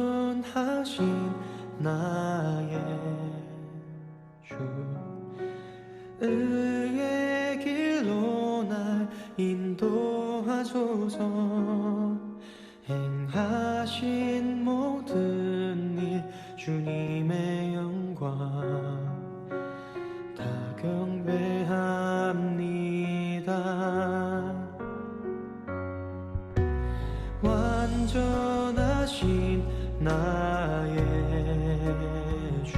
완전하신 나의 주, 의의 길로 날 인도하소서. 행하신 모든 일 주님의 영광 다 경배합니다. 완전하신 나의 주,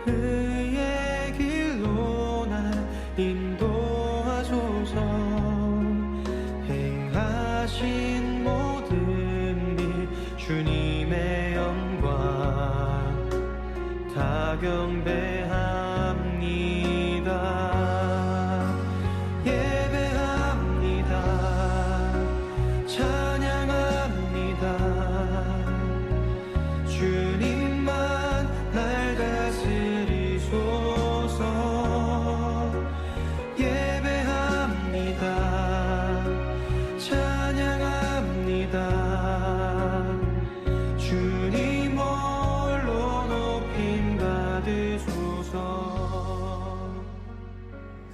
의의 길로 날 인도하소서. 행하신 모든 일 주님의 영광 다 경배합니다. 주님만 날 다스리소서. 예배합니다. 찬양합니다. 주님 홀로 높임 받으소서.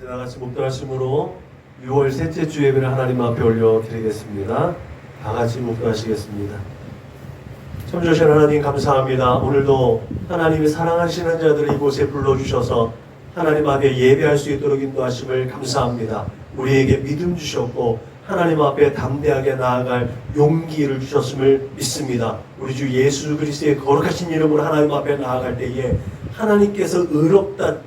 다 같이 묵도하심으로 6월 셋째 주 예배를 하나님 앞에 올려드리겠습니다. 다 같이 묵도하시겠습니다. 참 좋으신 하나님 감사합니다. 오늘도 하나님이 사랑하시는 자들을 이곳에 불러주셔서 하나님 앞에 예배할 수 있도록 인도하심을 감사합니다. 우리에게 믿음 주셨고 하나님 앞에 담대하게 나아갈 용기를 주셨음을 믿습니다. 우리 주 예수 그리스도의 거룩하신 이름으로 하나님 앞에 나아갈 때에 하나님께서 의롭다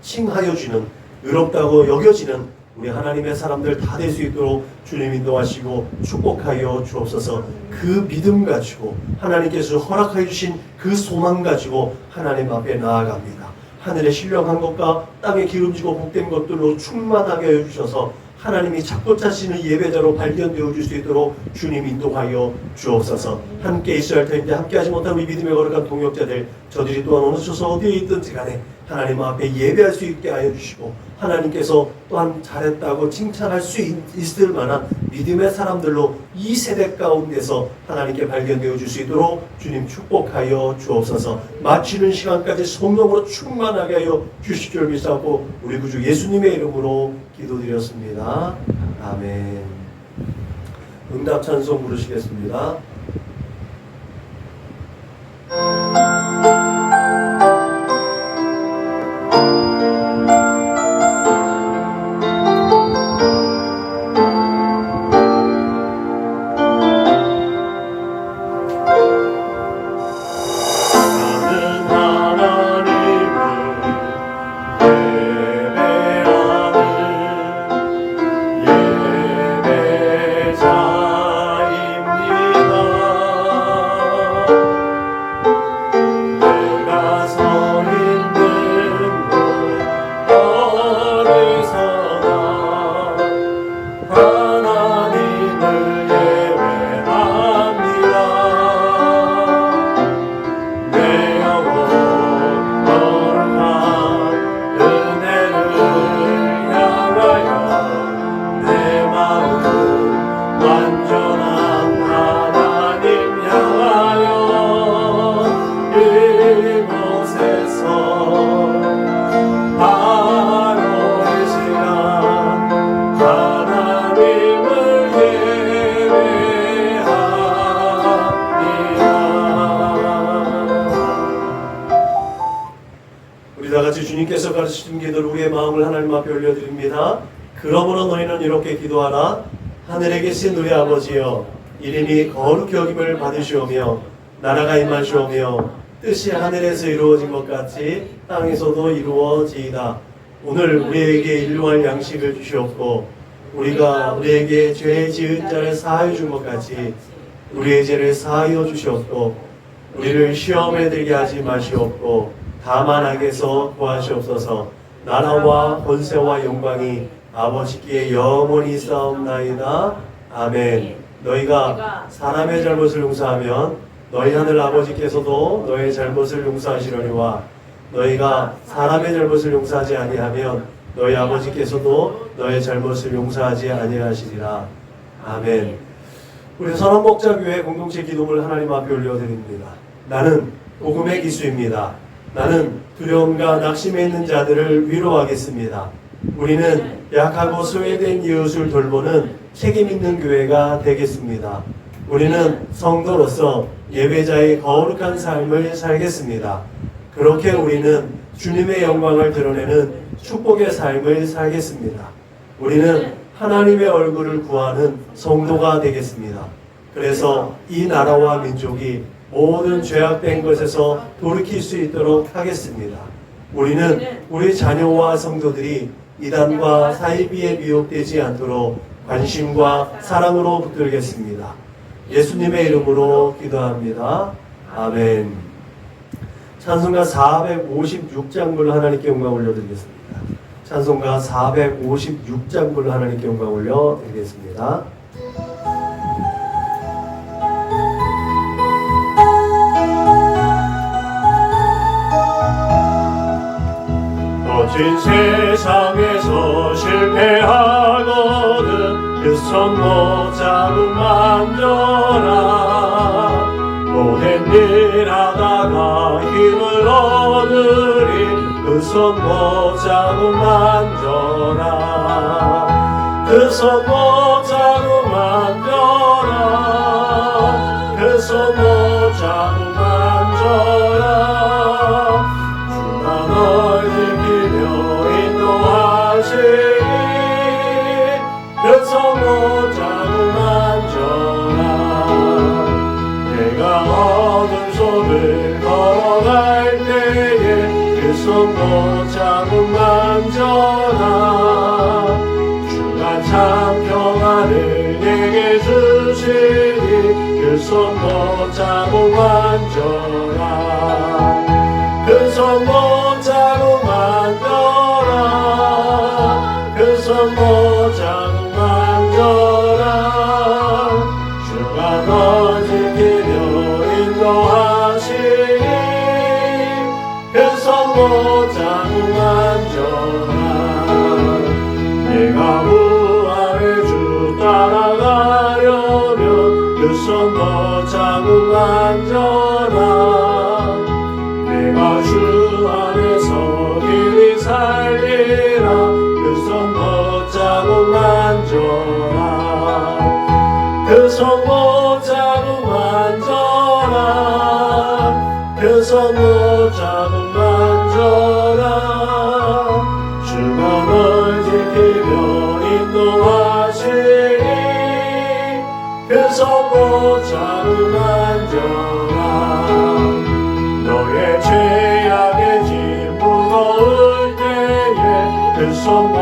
칭하여 주는, 의롭다고 여겨지는 우리 하나님의 사람들 다 될 수 있도록 주님 인도하시고 축복하여 주옵소서. 그 믿음 가지고 하나님께서 허락하여 주신 그 소망 가지고 하나님 앞에 나아갑니다. 하늘에 신령한 것과 땅에 기름지고 복된 것들로 충만하게 해주셔서 하나님이 찾고 찾으시는 예배자로 발견되어 줄 수 있도록 주님 인도하여 주옵소서. 함께 있어야 할 텐데 함께 하지 못한 우리 믿음의 거룩한 동역자들, 저들이 또한 어느 곳에서 어디에 있든지 간에 하나님 앞에 예배할 수 있게 하여 주시고 하나님께서 또한 잘했다고 칭찬할 수 있을 만한 믿음의 사람들로 이 세대 가운데서 하나님께 발견되어 줄 수 있도록 주님 축복하여 주옵소서. 마치는 시간까지 성령으로 충만하게 하여 주실 줄 믿사오고 우리 구주 예수님의 이름으로 기도드렸습니다. 아멘. 응답 찬송 부르시겠습니다. 주님께서 가르치신 기도를 우리의 마음을 하나님 앞에 올려드립니다. 그러므로 너희는 이렇게 기도하라. 하늘에 계신 우리 아버지여, 이름이 거룩히 여김을 받으시오며 나라가 임하시오며 뜻이 하늘에서 이루어진 것 같이 땅에서도 이루어지이다. 오늘 우리에게 일용할 양식을 주시옵고 우리가 우리에게 죄 지은 자를 사하여 준 것 같이 우리의 죄를 사하여 주시옵고 우리를 시험에 들게 하지 마시옵고 다만 악에서 구하시옵소서. 나라와 권세와 영광이 아버지께 영원히 있사옵나이다. 아멘. 너희가 사람의 잘못을 용서하면 너희 하늘 아버지께서도 너의 잘못을 용서하시려니와 너희가 사람의 잘못을 용서하지 아니하면 너희 아버지께서도 너의 잘못을 용서하지 아니하시리라. 아멘. 우리 선원목자교회 공동체 기도를 하나님 앞에 올려드립니다. 나는 복음의 기수입니다. 나는 두려움과 낙심에 있는 자들을 위로하겠습니다. 우리는 약하고 소외된 이웃을 돌보는 책임 있는 교회가 되겠습니다. 우리는 성도로서 예배자의 거룩한 삶을 살겠습니다. 그렇게 우리는 주님의 영광을 드러내는 축복의 삶을 살겠습니다. 우리는 하나님의 얼굴을 구하는 성도가 되겠습니다. 그래서 이 나라와 민족이 모든 죄악된 것에서 돌이킬 수 있도록 하겠습니다. 우리는 우리 자녀와 성도들이 이단과 사이비에 미혹되지 않도록 관심과 사랑으로 붙들겠습니다. 예수님의 이름으로 기도합니다. 아멘. 찬송가 456장 불러 하나님께 영광 올려드리겠습니다. 찬송가 456장 불러 하나님께 영광 올려드리겠습니다. 거친 세상에서 실패하거든 그 손 못 잡고 만져라. 모든 일 하다가 힘을 얻으리 그 손 못 잡고 만져라. 그 손 못 잡고 만져라. 그 손 못 잡고 만져라. 주가 널 지키며 인도하시리 그 손 못 잡고 만져라. 내가 어둠 속을 걸어갈 때에 그 손 못 잡고 만져라. 주가 참 평안을 내게 주시니 그 손 못 잡고 만져라. 그 손 못 잡고 만져라. 그 손 못 잡고 만져라. 주가 널 지키며 인도하시니 그 손 못 잡고 만져라. 내가 부활의 주 따라가려면 그 손 못 잡고 만져라. 내가 주 안에서 길이 살리라 그 손 못 잡고 만져라. 그 손 못 잡고 만져라. 그 손 못 잡고 만져라. 주가 널 지키며 인도하시니 그 손 못 잡고 만져라. 너의 죄악의 짐 무거울 때에 그 손 못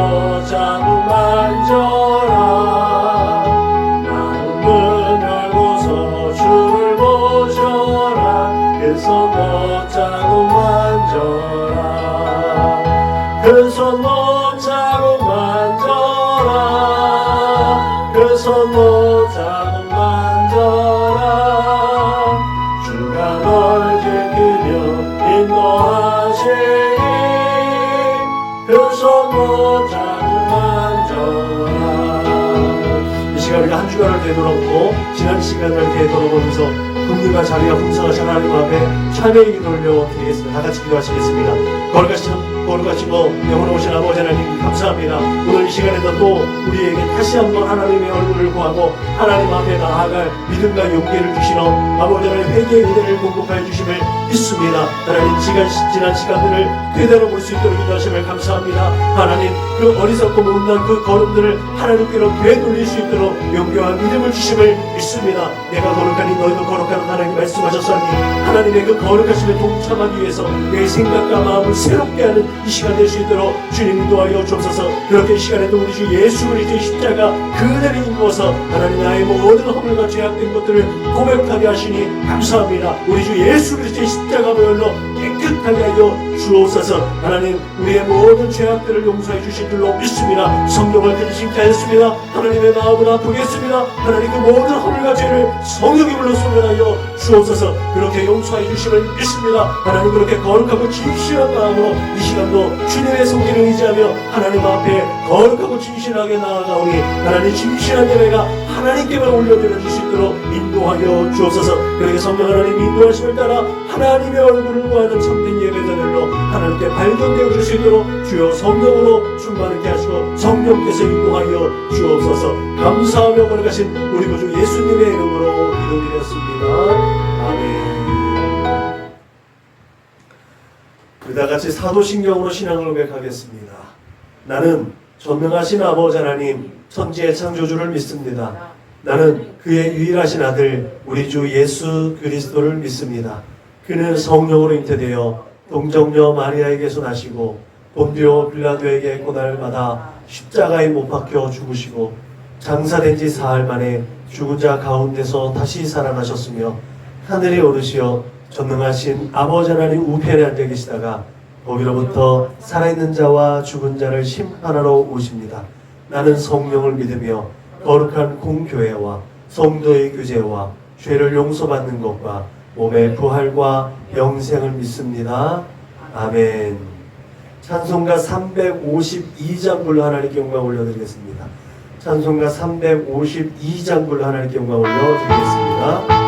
잡고 만져라. 나는 문 열고서 주를 모셔라. 그 손 못 잡고 만져라. 그 손 못 잡고 만져라. 그 손 못 잡고 만져라. 주가 널 지키며 인도하시니 그 손 못 잡고 만져라. 이 시간 우리가 한 주간을 되돌아보고 지난 시간을 되돌아보면서 긍휼과 자비가 풍성하신 하나님 앞에 참회의 기도를 올려드리겠습니다. 다 같이 기도하시겠습니다. 거룩하시고 영원하신 아버지 하나님 감사합니다. 오늘 이 시간에도 또 우리에게 다시 한번 하나님의 얼굴을 구하고 하나님 앞에 나아갈 믿음과 용기를 주시러 아버지 하나님 회개의 은혜를 공급하여 주심을 믿습니다. 하나님 지난 시간들을 그대로 볼 수 있도록 인도하심을 감사합니다. 하나님 그 어리석고 못난 그 걸음들을 하나님께로 되돌릴 수 있도록 용기와 믿음을 주심을 믿습니다. 내가 거룩하니 너희도 거룩하라 하나님 말씀하셨사니 하나님의 그 거룩하심에 동참하기 위해서 내 생각과 마음을 새롭게 하는 이 시간 될 수 있도록 주님 인도하여 주옵소서. 그렇게 이 시간에도 우리 주 예수 그리스도의 십자가 그대로 인도해서 하나님 나의 모든 허물과 죄악된 것들을 고백하게 하시니 감사합니다. 우리 주 예수 그리스도의 십자가 보혈로 깨끗하게 하여 주옵소서. 하나님 우리의 모든 죄악들을 용서해 주신 줄로 믿습니다. 성령을 근심케 하였습니다. 하나님의 마음을 아프게 했습니다. 하나님 그 모든 허물과 죄를 성령의 불로 소멸하여 주옵소서. 그렇게 용서해 주심을 믿습니다. 하나님 그렇게 거룩하고 진실한 마음으로 이 시간도 주님의 성기를 의지하며 하나님 앞에 거룩하고 진실하게 나아가오니 하나님 진실한 예배가 하나님께만 올려드려 수 있도록 인도하여 주옵소서. 그렇게 성령 하나님 인도하심을 따라 하나님의 얼굴을 구하는 참된 예배자들로 하나님께 발견되어 줄 수 있도록 주여 성령으로 충만하게 하시고 성령께서 인도하여 주옵소서. 감사하며 거룩하신 우리 구주 예수님의 이름으로 기도드렸습니다. 아멘. 그다같이 사도신경으로 신앙을 고백하겠습니다. 나는 전능하신 아버지 하나님 천지의 창조주를 믿습니다. 나는 그의 유일하신 아들 우리 주 예수 그리스도를 믿습니다. 그는 성령으로 잉태되어 동정녀 마리아에게서 나시고 본디오 빌라도에게 고난을 받아 십자가에 못 박혀 죽으시고 장사된 지 사흘 만에 죽은 자 가운데서 다시 살아나셨으며 하늘에 오르시어 전능하신 아버지 하나님 우편에 앉아 계시다가 거기로부터 살아있는 자와 죽은 자를 심판하러 오십니다. 나는 성령을 믿으며 거룩한 공교회와 성도의 교제와 죄를 용서받는 것과 몸의 부활과 영생을 믿습니다. 아멘. 찬송가 352장 불러 하나님께 영광 올려드리겠습니다. 찬송가 352장 불러 하나님께 영광 올려드리겠습니다.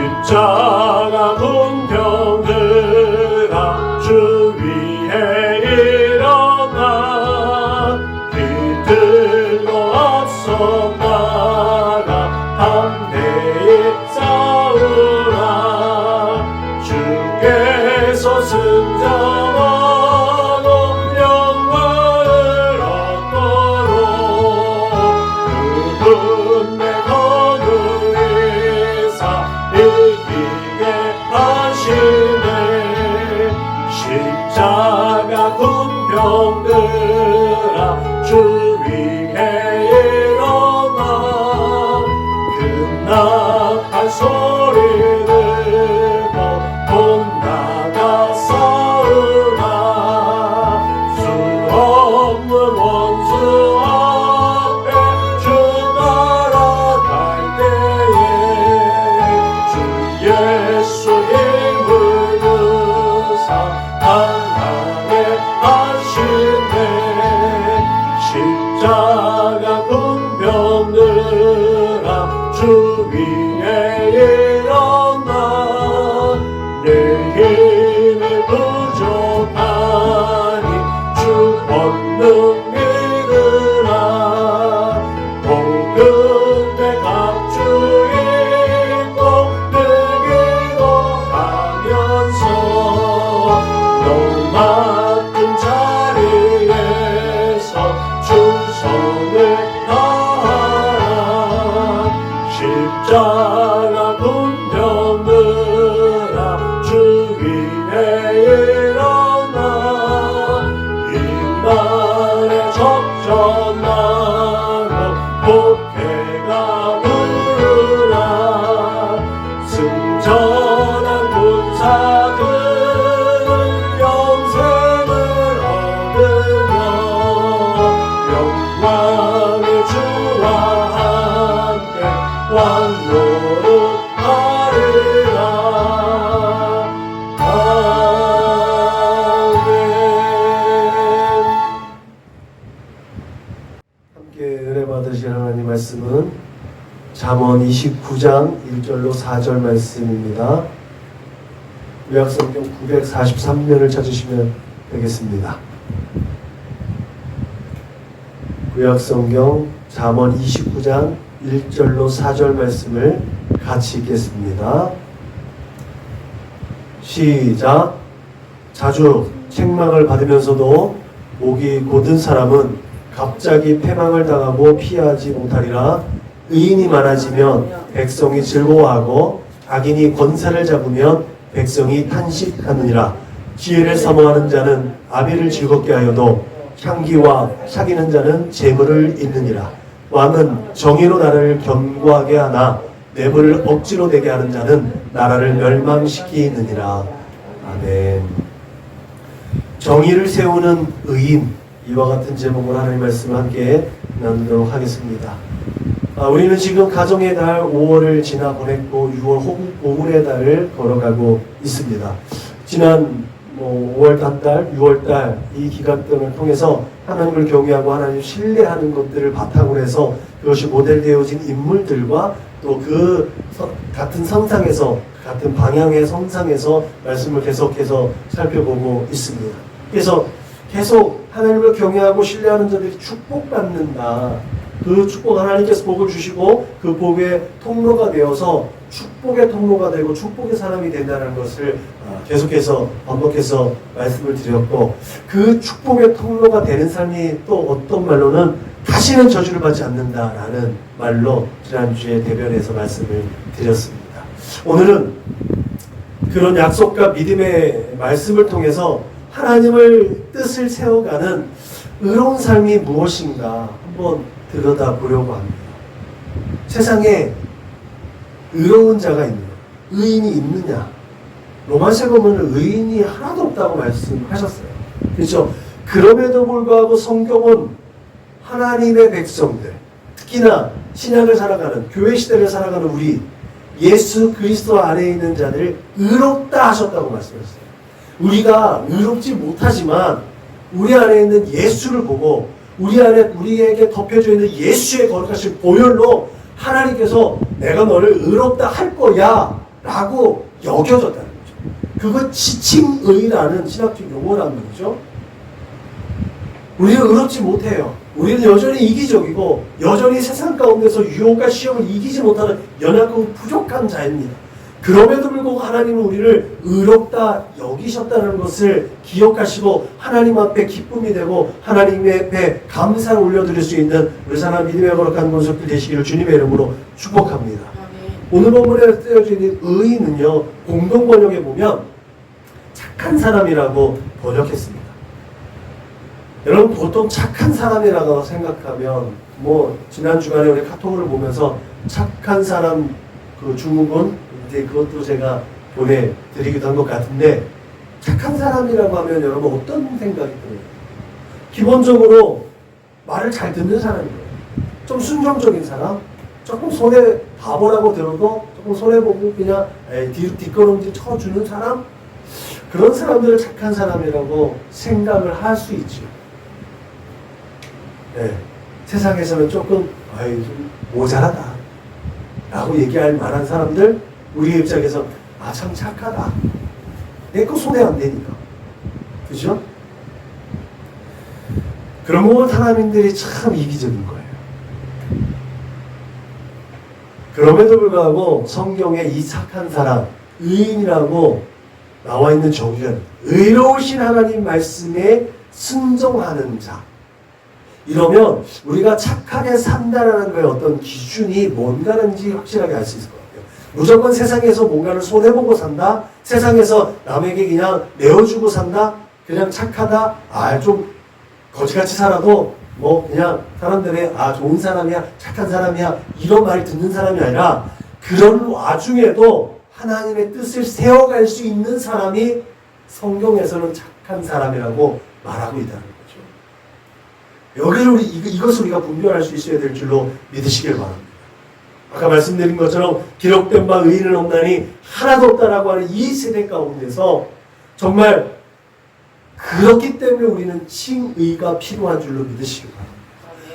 십자가 군병들아 주 위에 일어나 들고 앞서 나가 담대히 싸우라. 주께서 승전하고 영광을 얻도록 그분의 거룩의사 이기게 하시네. 십자가 군병들아 주 위에 일어나 금낙한 소리 들고 곧 나가 싸우라. 수 없는 원수 앞에 주 따라갈 때에 주 예수 힘을 주사 강하게 하시네. 십자가 군병들아 주 위에 일어나 내 힘이 부족하니 주 권능 믿으라. 복음의 갑주 입고 늘기도 하면서 너무 낮은 자리에서 충성을 다하라. 십자가 군병들아 주 위에 일어나 이 날에 적전하고 복해가 부르라. 승전한 군사들은 영생을 얻으며 영광의 주와 함께 왕노릇하리라. 아멘. 함께 은혜 받으실 하나님 말씀은 잠언 29장 1절로 4절 말씀입니다. 구약성경 943면을 찾으시면 되겠습니다. 구약성경 잠언 29장 1절로 4절 말씀을 같이 읽겠습니다. 시작. 자주 책망을 받으면서도 목이 곧은 사람은 갑자기 패망을 당하고 피하지 못하리라. 의인이 많아지면 백성이 즐거워하고 악인이 권세를 잡으면 백성이 탄식하느니라. 기회를 사모하는 자는 아비를 즐겁게 하여도 향기와 사귀는 자는 재물을 잃느니라. 왕은 정의로 나라를 견고하게 하나 내부를 억지로 되게 하는 자는 나라를 멸망시키느니라. 아멘. 정의를 세우는 의인, 이와 같은 제목으로 하나님 말씀을 함께 나누도록 하겠습니다. 우리는 지금 가정의 달 5월을 지나 보냈고 6월 오물의 달을 걸어가고 있습니다. 지난 5월 단달, 6월 달 이 기간 등을 통해서 하나님을 경외하고 하나님을 신뢰하는 것들을 바탕으로 해서 그것이 모델되어진 인물들과 또 그 같은 성상에서 같은 방향의 성상에서 말씀을 계속해서 살펴보고 있습니다. 그래서 계속 하나님을 경외하고 신뢰하는 자들이 축복받는다. 그 축복 하나님께서 복을 주시고 그 복의 통로가 되어서 축복의 통로가 되고 축복의 사람이 된다는 것을 계속해서 반복해서 말씀을 드렸고, 그 축복의 통로가 되는 삶이 또 어떤 말로는 다시는 저주를 받지 않는다라는 말로 지난주에 대변해서 말씀을 드렸습니다. 오늘은 그런 약속과 믿음의 말씀을 통해서 하나님을 뜻을 세워가는 의로운 삶이 무엇인가 한번 들여다보려고 합니다. 세상에 의로운 자가 있느냐, 의인이 있느냐? 로마서에 보면 의인이 하나도 없다고 말씀하셨어요. 그렇죠? 그럼에도 불구하고 성경은 하나님의 백성들, 특히나 신약을 살아가는, 교회 시대를 살아가는 우리 예수 그리스도 안에 있는 자들을 의롭다 하셨다고 말씀하셨어요. 우리가 의롭지 못하지만 우리 안에 있는 예수를 보고 우리 안에 우리에게 덮여져 있는 예수의 거룩하신 보혈로 하나님께서 내가 너를 의롭다 할 거야 라고 여겨졌다는 거죠. 그거 지칭의라는 신학적 용어라는 거죠. 우리는 의롭지 못해요. 우리는 여전히 이기적이고 여전히 세상 가운데서 유혹과 시험을 이기지 못하는 연약하고 부족한 자입니다. 그럼에도 불구하고 하나님은 우리를 의롭다 여기셨다는 것을 기억하시고 하나님 앞에 기쁨이 되고 하나님 앞에 감사를 올려드릴 수 있는 우리 사람 믿음의 거룩한 권속들 되시기를 주님의 이름으로 축복합니다. 오늘 본문에 쓰여져 있는 의인은요, 공동 번역에 보면 착한 사람이라고 번역했습니다. 여러분, 보통 착한 사람이라고 생각하면 지난 주간에 우리 카톡을 보면서 착한 사람 그 중국은 그것도 제가 보내드리기도 한 것 같은데, 착한 사람이라고 하면 여러분 어떤 생각이 들어요? 기본적으로 말을 잘 듣는 사람이에요. 좀 순종적인 사람, 조금 손해 바보라고 들어도 조금 손해보고 그냥 뒷걸음질 쳐주는 사람, 그런 사람들을 착한 사람이라고 생각을 할 수 있죠. 네. 세상에서는 조금 좀 모자라다 라고 얘기할 만한 사람들, 우리 입장에서 참 착하다, 내 거 손해 안 되니까, 그죠? 그런 부분 하나님들이 참 이기적인 거예요. 그럼에도 불구하고 성경에 이 착한 사람, 의인이라고 나와 있는 정의는 의로우신 하나님 말씀에 순종하는 자. 이러면 우리가 착하게 산다라는 거에 어떤 기준이 뭔가는지 확실하게 알 수 있을 것 같아요. 무조건 세상에서 뭔가를 손해보고 산다? 세상에서 남에게 그냥 내어주고 산다? 그냥 착하다? 좀 거지같이 살아도 그냥 사람들의 좋은 사람이야, 착한 사람이야, 이런 말을 듣는 사람이 아니라 그런 와중에도 하나님의 뜻을 세워갈 수 있는 사람이 성경에서는 착한 사람이라고 말하고 있다는 거죠. 여기를 이것을 우리가 분별할 수 있어야 될 줄로 믿으시길 바랍니다. 아까 말씀드린 것처럼 기록된 바 의인은 없나니 하나도 없다라고 하는 이 세대 가운데서 정말 그렇기 때문에 우리는 칭의가 필요한 줄로 믿으시기 바랍니다.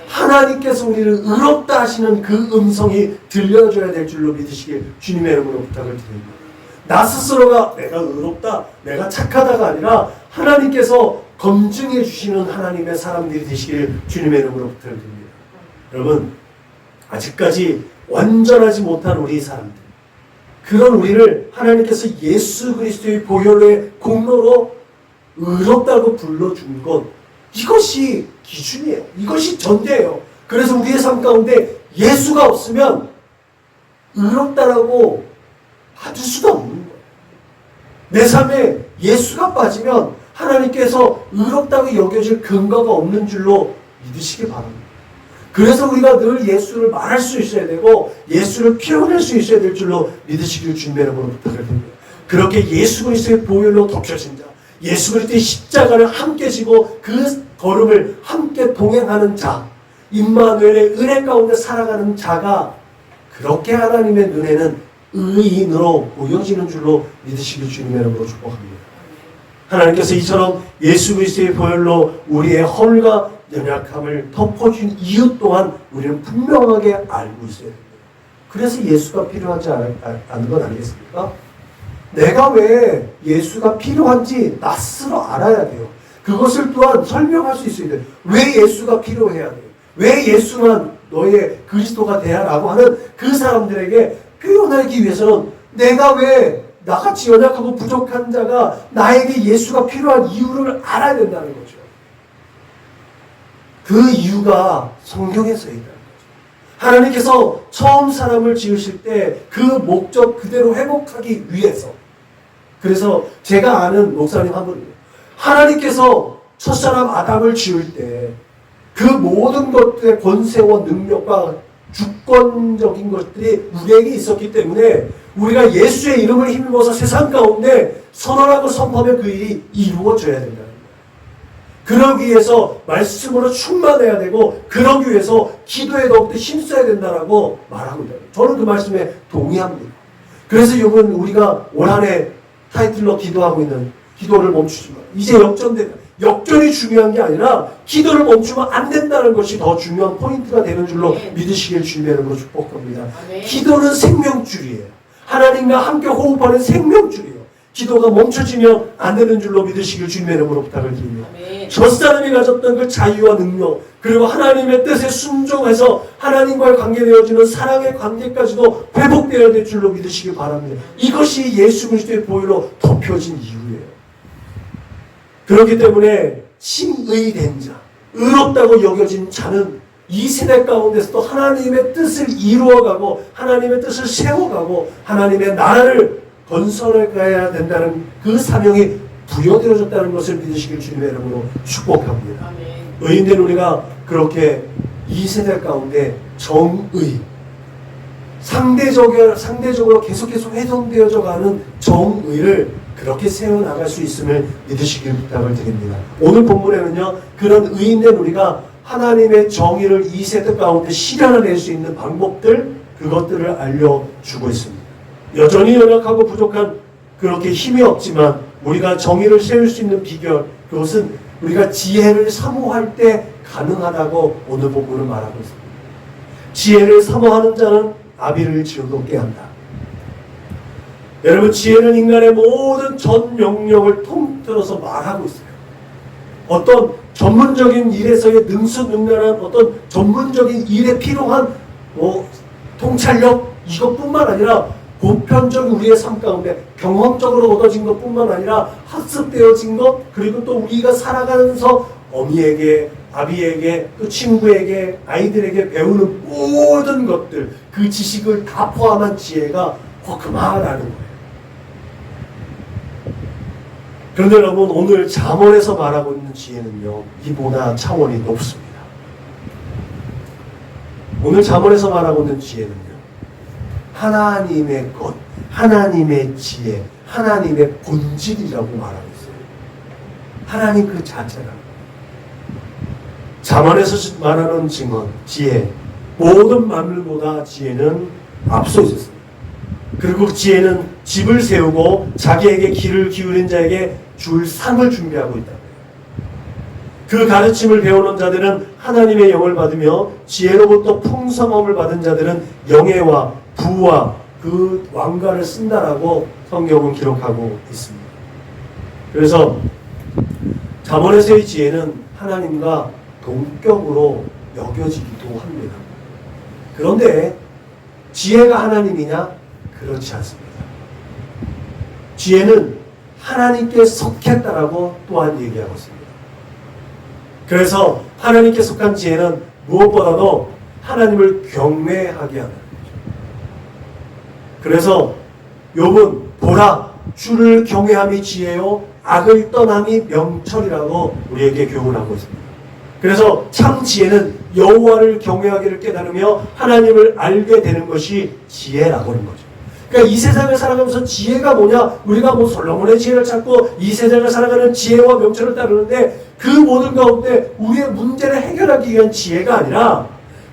하나님께서 우리를 의롭다 하시는 그 음성이 들려줘야 될 줄로 믿으시길 주님의 이름으로 부탁을 드립니다. 나 스스로가 내가 의롭다, 내가 착하다가 아니라 하나님께서 검증해 주시는 하나님의 사람들이 되시길 주님의 이름으로 부탁을 드립니다. 여러분, 아직까지 완전하지 못한 우리 사람들, 그런 우리를 하나님께서 예수 그리스도의 보혈의 공로로 의롭다고 불러준 것, 이것이 기준이에요. 이것이 전제예요. 그래서 우리의 삶 가운데 예수가 없으면 의롭다라고 받을 수도 없는 거예요. 내 삶에 예수가 빠지면 하나님께서 의롭다고 여겨질 근거가 없는 줄로 믿으시기 바랍니다. 그래서 우리가 늘 예수를 말할 수 있어야 되고 예수를 표현할 수 있어야 될 줄로 믿으시길 주님의 이름으로 부탁을 드립니다. 그렇게 예수 그리스도의 보혈로 덮여진 자, 예수 그리스도의 십자가를 함께 지고 그 걸음을 함께 동행하는 자, 임마누엘의 은혜 가운데 살아가는 자가 그렇게 하나님의 눈에는 의인으로 보여지는 줄로 믿으시길 주님의 이름으로 축복합니다. 하나님께서 이처럼 예수 그리스도의 보혈로 우리의 허물과 연약함을 덮어준 이유 또한 우리는 분명하게 알고 있어야 됩니다. 그래서 예수가 필요하지 않은 건 아니겠습니까? 내가 왜 예수가 필요한지 낯으로 알아야 돼요. 그것을 또한 설명할 수 있어야 돼요. 왜 예수가 필요해야 돼요? 왜 예수만 너의 그리스도가 돼야 라고 하는 그 사람들에게 표현하기 위해서는 내가 왜 나같이 연약하고 부족한 자가 나에게 예수가 필요한 이유를 알아야 된다는 거죠. 그 이유가 성경에 써 있다는 거죠. 하나님께서 처음 사람을 지으실 때 그 목적 그대로 회복하기 위해서, 그래서 제가 아는 목사님 한 분이에요. 하나님께서 첫사람 아담을 지을 때 그 모든 것들의 권세와 능력과 주권적인 것들이 우리에게 있었기 때문에 우리가 예수의 이름을 힘입어서 세상 가운데 선언하고 선포하면 그 일이 이루어져야 된다는 거예요. 그러기 위해서 말씀으로 충만해야 되고 그러기 위해서 기도에 더욱더 힘써야 된다라고 말하고 있다. 저는 그 말씀에 동의합니다. 그래서 이번 우리가 올 한 해 타이틀로 기도하고 있는 기도를 멈추지 마. 이제 역전된다. 역전이 중요한 게 아니라 기도를 멈추면 안 된다는 것이 더 중요한 포인트가 되는 줄로 믿으시길 주님의 이름으로 축복합니다. 기도는 생명줄이에요. 하나님과 함께 호흡하는 생명줄이에요. 기도가 멈춰지면 안 되는 줄로 믿으시길 주님의 이름으로 부탁을 드립니다. 젖사람이 가졌던 그 자유와 능력, 그리고 하나님의 뜻에 순종해서 하나님과의 관계되어지는 사랑의 관계까지도 회복되어야 될 줄로 믿으시길 바랍니다. 이것이 예수 그리스도의 보혈로 덮여진 이유예요. 그렇기 때문에 칭의된 자, 의롭다고 여겨진 자는 이 세대 가운데서도 하나님의 뜻을 이루어가고 하나님의 뜻을 세워가고 하나님의 나라를 건설해 가야 된다는 그 사명이 부여되어졌다는 것을 믿으시길 주님의 이름으로 축복합니다. 의인된 우리가 그렇게 이 세대 가운데 정의, 상대적으로 계속해서 훼손되어져 가는 정의를 그렇게 세워나갈 수 있음을 믿으시길 부탁을 드립니다. 오늘 본문에는요, 그런 의인된 우리가 하나님의 정의를 이 세대 가운데 실현해낼 수 있는 방법들, 그것들을 알려주고 있습니다. 여전히 연약하고 부족한 그렇게 힘이 없지만 우리가 정의를 세울 수 있는 비결, 그것은 우리가 지혜를 사모할 때 가능하다고 오늘 본문은 말하고 있습니다. 지혜를 사모하는 자는 아비를 즐겁게 한다. 여러분, 지혜는 인간의 모든 전 영역을 통틀어서 말하고 있어요. 어떤 전문적인 일에서의 능수능란한 어떤 전문적인 일에 필요한 통찰력, 이것뿐만 아니라 보편적인 우리의 삶 가운데 경험적으로 얻어진 것뿐만 아니라 학습되어진 것, 그리고 또 우리가 살아가면서 어미에게, 아비에게, 또 친구에게, 아이들에게 배우는 모든 것들, 그 지식을 다 포함한 지혜가 그만하다는 거예요. 그런데 여러분, 오늘 잠언에서 말하고 있는 지혜는요, 이보다 차원이 높습니다. 오늘 잠언에서 말하고 있는 지혜는요, 하나님의 것, 하나님의 지혜, 하나님의 본질이라고 말하고 있어요. 하나님 그 자체라고. 잠언에서 말하는 증언, 지혜, 모든 만물보다 지혜는 앞서 있었습니다. 그리고 지혜는 집을 세우고 자기에게 귀를 기울인 자에게 줄 상을 준비하고 있다. 그 가르침을 배우는 자들은 하나님의 영을 받으며 지혜로부터 풍성함을 받은 자들은 영예와 부와 그 왕관을 쓴다라고 성경은 기록하고 있습니다. 그래서 잠언에서의 지혜는 하나님과 동격으로 여겨지기도 합니다. 그런데 지혜가 하나님이냐? 그렇지 않습니다. 지혜는 하나님께 속했다라고 또한 얘기하고 있습니다. 그래서 하나님께 속한 지혜는 무엇보다도 하나님을 경외하게 하는 거죠. 그래서 욥은 보라 주를 경외함이 지혜요 악을 떠남이 명철이라고 우리에게 교훈하고 있습니다. 그래서 참 지혜는 여호와를 경외하기를 깨달으며 하나님을 알게 되는 것이 지혜라고 하는 거죠. 그러니까 이 세상을 살아가면서 지혜가 뭐냐? 우리가 뭐 솔로몬의 지혜를 찾고 이 세상을 살아가는 지혜와 명철을 따르는데 그 모든 가운데 우리의 문제를 해결하기 위한 지혜가 아니라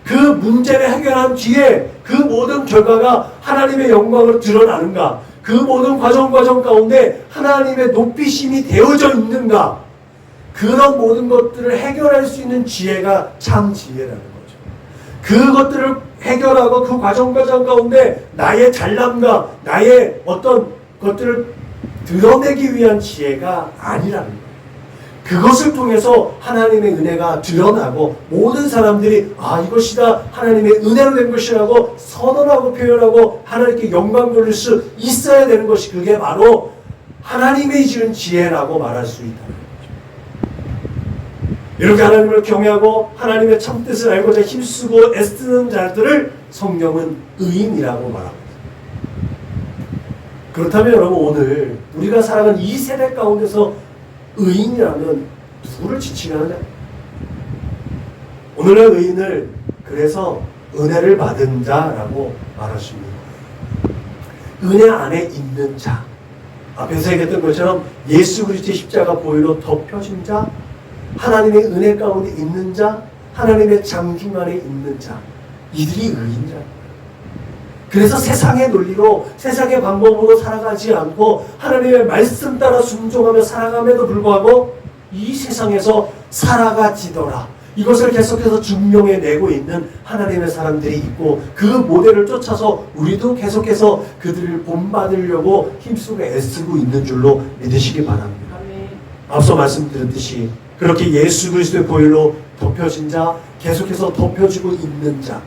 그 문제를 해결한 뒤에 그 모든 결과가 하나님의 영광으로 드러나는가? 그 모든 과정 가운데 하나님의 높이심이 되어져 있는가? 그런 모든 것들을 해결할 수 있는 지혜가 참 지혜라는 거죠. 그것들을 해결하고 그 과정 가운데 나의 잘남과 나의 어떤 것들을 드러내기 위한 지혜가 아니라는 거예요. 그것을 통해서 하나님의 은혜가 드러나고 모든 사람들이 이것이다 하나님의 은혜로 된 것이라고 선언하고 표현하고 하나님께 영광 돌릴 수 있어야 되는 것이 그게 바로 하나님의 주는 지혜라고 말할 수 있다는 거죠. 이렇게 하나님을 경외하고 하나님의 참뜻을 알고자 힘쓰고 애쓰는 자들을 성경은 의인이라고 말합니다. 그렇다면 여러분 오늘 우리가 살아가는 이 세대 가운데서 의인이라면 누구를 지칭하느냐? 오늘의 의인을 그래서 은혜를 받은 자라고 말하십니다. 은혜 안에 있는 자. 앞에서 얘기했던 것처럼 예수 그리스도의 십자가 보혈로 덮여진 자, 하나님의 은혜 가운데 있는 자, 하나님의 장중 안에 있는 자, 이들이 의인자입니다. 그래서 세상의 논리로 세상의 방법으로 살아가지 않고 하나님의 말씀 따라 순종하며 살아감에도 불구하고 이 세상에서 살아가지더라. 이것을 계속해서 증명해내고 있는 하나님의 사람들이 있고 그 모델을 쫓아서 우리도 계속해서 그들을 본받으려고 힘쓰고 애쓰고 있는 줄로 믿으시기 바랍니다. 앞서 말씀드렸듯이 그렇게 예수 그리스도의 보혈로 덮여진 자, 계속해서 덮여지고 있는 자,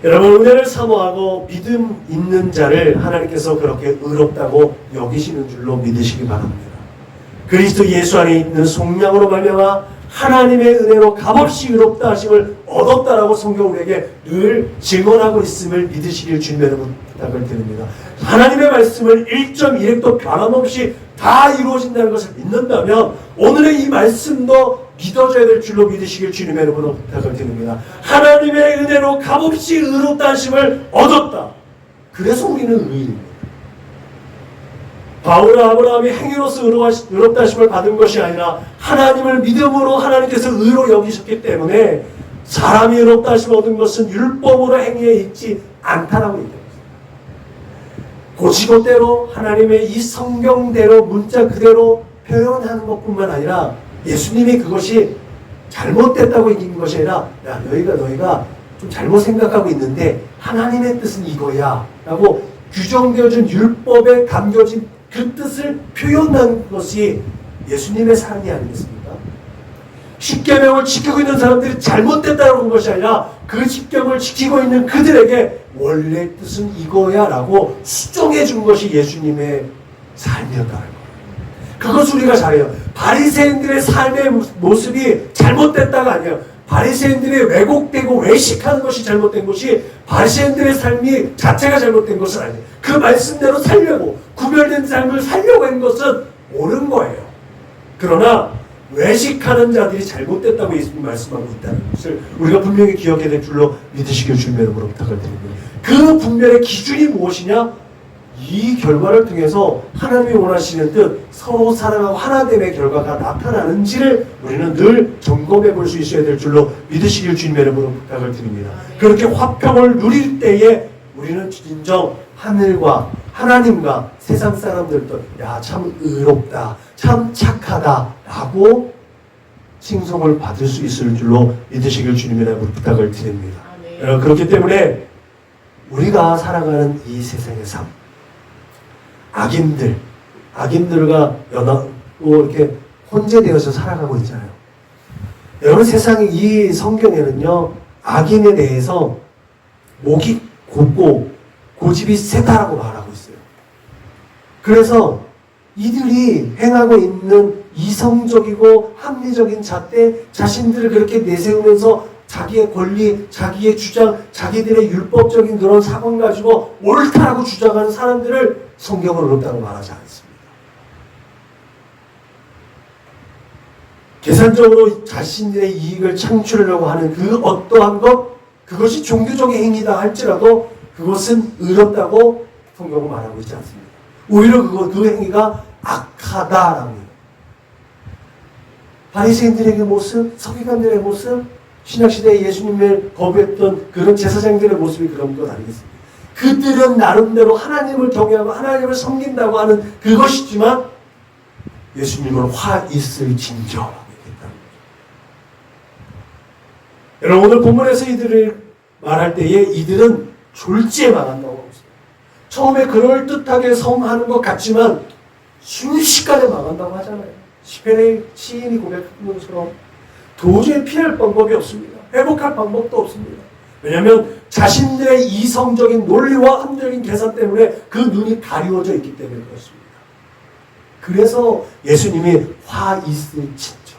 여러분 은혜를 사모하고 믿음 있는 자를 하나님께서 그렇게 의롭다고 여기시는 줄로 믿으시기 바랍니다. 그리스도 예수 안에 있는 속량으로 말미암아 하나님의 은혜로 값없이 의롭다 하심을 얻었다라고 성경 우리에게 늘 증언하고 있음을 믿으시길 주님의 이름으로 부탁을 드립니다. 하나님의 말씀을 1.1획도 변함없이 다 이루어진다는 것을 믿는다면 오늘의 이 말씀도 믿어져야 될 줄로 믿으시길 주님의 이름으로 부탁을 드립니다. 하나님의 은혜로 값없이 의롭다 하심을 얻었다. 그래서 우리는 의인입니다. 바울과 아브라함이 행위로서 의롭다 하심을 받은 것이 아니라 하나님을 믿음으로 하나님께서 의로 여기셨기 때문에 사람이 의롭다 하심을 얻은 것은 율법으로 행위에 있지 않다라고 얘기합니다. 고지고대로 하나님의 이 성경대로 문자 그대로 표현하는 것뿐만 아니라 예수님이 그것이 잘못됐다고 얘기한 것이 아니라 야 너희가 좀 잘못 생각하고 있는데 하나님의 뜻은 이거야 라고 규정되어진 율법에 담겨진 그 뜻을 표현한 것이 예수님의 삶이 아니겠습니까? 십계명을 지키고 있는 사람들이 잘못됐다고 한 것이 아니라 그 십계명을 지키고 있는 그들에게 원래 뜻은 이거야 라고 수정해 준 것이 예수님의 삶이었다는 거예요. 그것을 우리가 잘해요. 바리새인들의 삶의 모습이 잘못됐다가 아니에요. 바리새인들이 왜곡되고 외식하는 것이 잘못된 것이 바리새인들의 삶이 자체가 잘못된 것은 아니에요. 그 말씀대로 살려고 구별된 삶을 살려고 한 것은 옳은 거예요. 그러나 외식하는 자들이 잘못됐다고 예수님이 말씀하고 있다는 것을 우리가 분명히 기억해야 될 줄로 믿으시길 주님의 이름으로 부탁을 드립니다. 그 분별의 기준이 무엇이냐? 이 결과를 통해서 하나님이 원하시는 뜻, 서로 사랑하고 하나됨의 결과가 나타나는지를 우리는 늘 점검해 볼 수 있어야 될 줄로 믿으시길 주님의 이름으로 부탁을 드립니다. 그렇게 화평을 누릴 때에 우리는 진정 하늘과 하나님과 세상 사람들도 야, 참 의롭다, 참 착하다 라고 칭송을 받을 수 있을 줄로 믿으시길 주님의 이름으로 부탁을 드립니다. 그렇기 때문에 우리가 살아가는 이 세상의 삶, 악인들과 연합고 이렇게 혼재되어서 살아가고 있잖아요. 여러분 세상에 이 성경에는요 악인에 대해서 목이 곱고 고집이 세다라고 말하고 있어요. 그래서 이들이 행하고 있는 이성적이고 합리적인 잣대 자신들을 그렇게 내세우면서 자기의 권리, 자기의 주장, 자기들의 율법적인 그런 사건 가지고 옳다라고 주장하는 사람들을 성경은 어렵다고 말하지 않습니다. 계산적으로 자신들의 이익을 창출하려고 하는 그 어떠한 것, 그것이 종교적인 행위다 할지라도 그것은 의롭다고 성경은 말하고 있지 않습니다. 오히려 그 행위가 악하다라고 해요. 바리새인들의 모습, 서기관들의 모습, 신약시대에 예수님을 거부했던 그런 제사장들의 모습이 그런 것 아니겠습니까? 그들은 나름대로 하나님을 경외하고 하나님을 섬긴다고 하는 그것이지만 예수님은 화 있을 징조라고 얘기했다는 거죠. 여러분, 오늘 본문에서 이들을 말할 때에 이들은 졸지에 망한다고 하고 있습니다. 처음에 그럴듯하게 성하는 것 같지만 순식간에 망한다고 하잖아요. 시편의 시인이 고백한 것처럼 도저히 피할 방법이 없습니다. 회복할 방법도 없습니다. 왜냐하면 자신들의 이성적인 논리와 합리적인 계산 때문에 그 눈이 가리워져 있기 때문에 그렇습니다. 그래서 예수님이 화 있을 징조.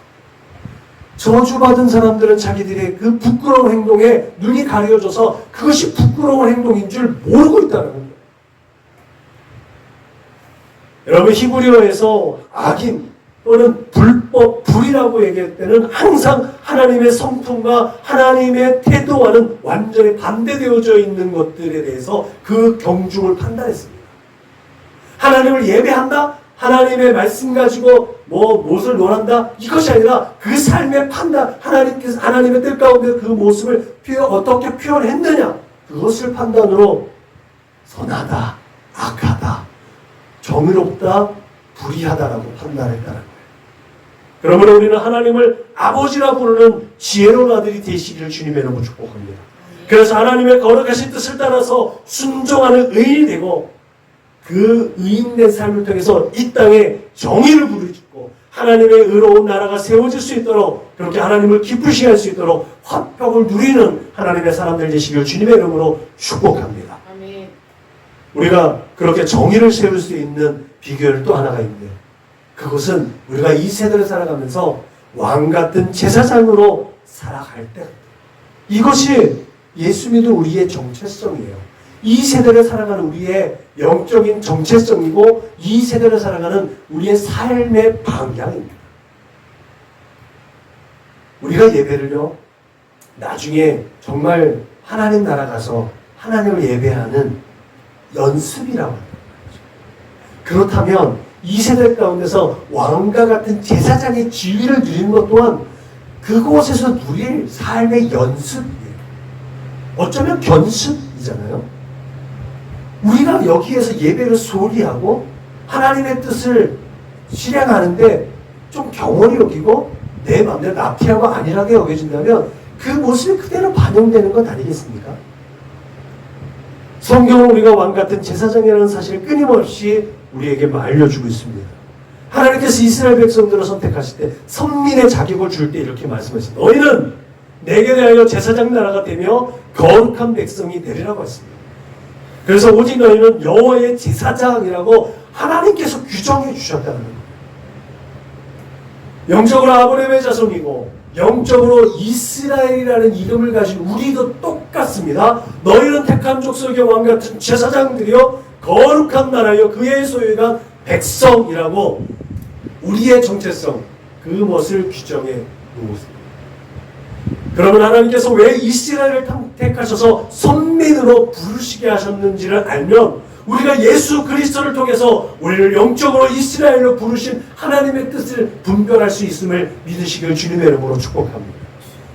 저주받은 사람들은 자기들의 그 부끄러운 행동에 눈이 가려져서 그것이 부끄러운 행동인 줄 모르고 있다는 겁니다. 여러분, 히브리어에서 악인 또는 불법, 불이라고 얘기할 때는 항상 하나님의 성품과 하나님의 태도와는 완전히 반대되어져 있는 것들에 대해서 그 경중을 판단했습니다. 하나님을 예배한다? 하나님의 말씀 가지고 무엇을 논한다? 이것이 아니라 그 삶의 판단, 하나님께서 하나님의 뜻 가운데 그 모습을 어떻게 표현했느냐? 그것을 판단으로 선하다, 악하다, 정의롭다, 불의하다라고 판단했다는 거예요. 그러므로 우리는 하나님을 아버지라 부르는 지혜로운 아들이 되시기를 주님의 이름으로 축복합니다. 그래서 하나님의 거룩하신 뜻을 따라서 순종하는 의인이 되고 그 의인된 삶을 통해서 이 땅에 정의를 부르짖고 하나님의 의로운 나라가 세워질 수 있도록, 그렇게 하나님을 기쁘시게 할 수 있도록 화평을 누리는 하나님의 사람들 되시기를 주님의 이름으로 축복합니다. 아멘. 우리가 그렇게 정의를 세울 수 있는 비결 또 하나가 있는데, 그것은 우리가 이 세대를 살아가면서 왕같은 제사장으로 살아갈 때, 이것이 예수 믿는 우리의 정체성이에요. 이 세대를 살아가는 우리의 영적인 정체성이고 이 세대를 살아가는 우리의 삶의 방향입니다. 우리가 예배를요, 나중에 정말 하나님 나라 가서 하나님을 예배하는 연습이라고 합니다. 그렇다면 이 세대 가운데서 왕과 같은 제사장의 지위를 누리는 것 또한 그곳에서 누릴 삶의 연습이에요. 어쩌면 견습이잖아요. 우리가 여기에서 예배를 소홀히 하고 하나님의 뜻을 실행하는데 좀 경홀히 여기고 내 마음대로 나태하고 안일하게 여겨진다면 그 모습이 그대로 반영되는 것 아니겠습니까? 성경은 우리가 왕같은 제사장이라는 사실을 끊임없이 우리에게 알려주고 있습니다. 하나님께서 이스라엘 백성들을 선택하실 때 선민의 자격을 줄 때 이렇게 말씀하십니다. 너희는 내게 대하여 제사장 나라가 되며 거룩한 백성이 되리라고 했습니다. 그래서 오직 너희는 여호와의 제사장이라고 하나님께서 규정해 주셨다는 겁니다. 영적으로 아브라함의 자손이고 영적으로 이스라엘이라는 이름을 가진 우리도 똑같습니다. 너희는 택한 족속의 왕같은 제사장들이요 거룩한 나라여 그의 소유가 백성이라고 우리의 정체성, 그것을 규정해 놓습니다. 그러면 하나님께서 왜 이스라엘을 택하셔서 선민으로 부르시게 하셨는지를 알면 우리가 예수 그리스도를 통해서 우리를 영적으로 이스라엘로 부르신 하나님의 뜻을 분별할 수 있음을 믿으시길 주님의 이름으로 축복합니다.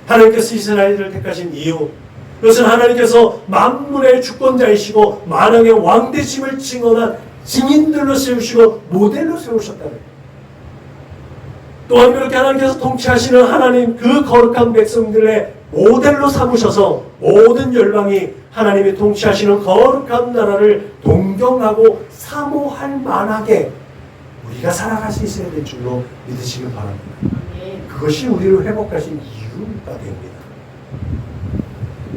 하나님께서 이스라엘을 택하신 이유, 그것은 하나님께서 만물의 주권자이시고 만왕의 왕되심을 증언한 증인들로 세우시고 모델로 세우셨다는 거예요. 또한 그렇게 하나님께서 통치하시는 하나님 그 거룩한 백성들의 모델로 삼으셔서 모든 열방이 하나님이 통치하시는 거룩한 나라를 동경하고 사모할 만하게 우리가 살아갈 수 있어야 될 줄로 믿으시길 바랍니다. 그것이 우리를 회복하신 이유가 됩니다.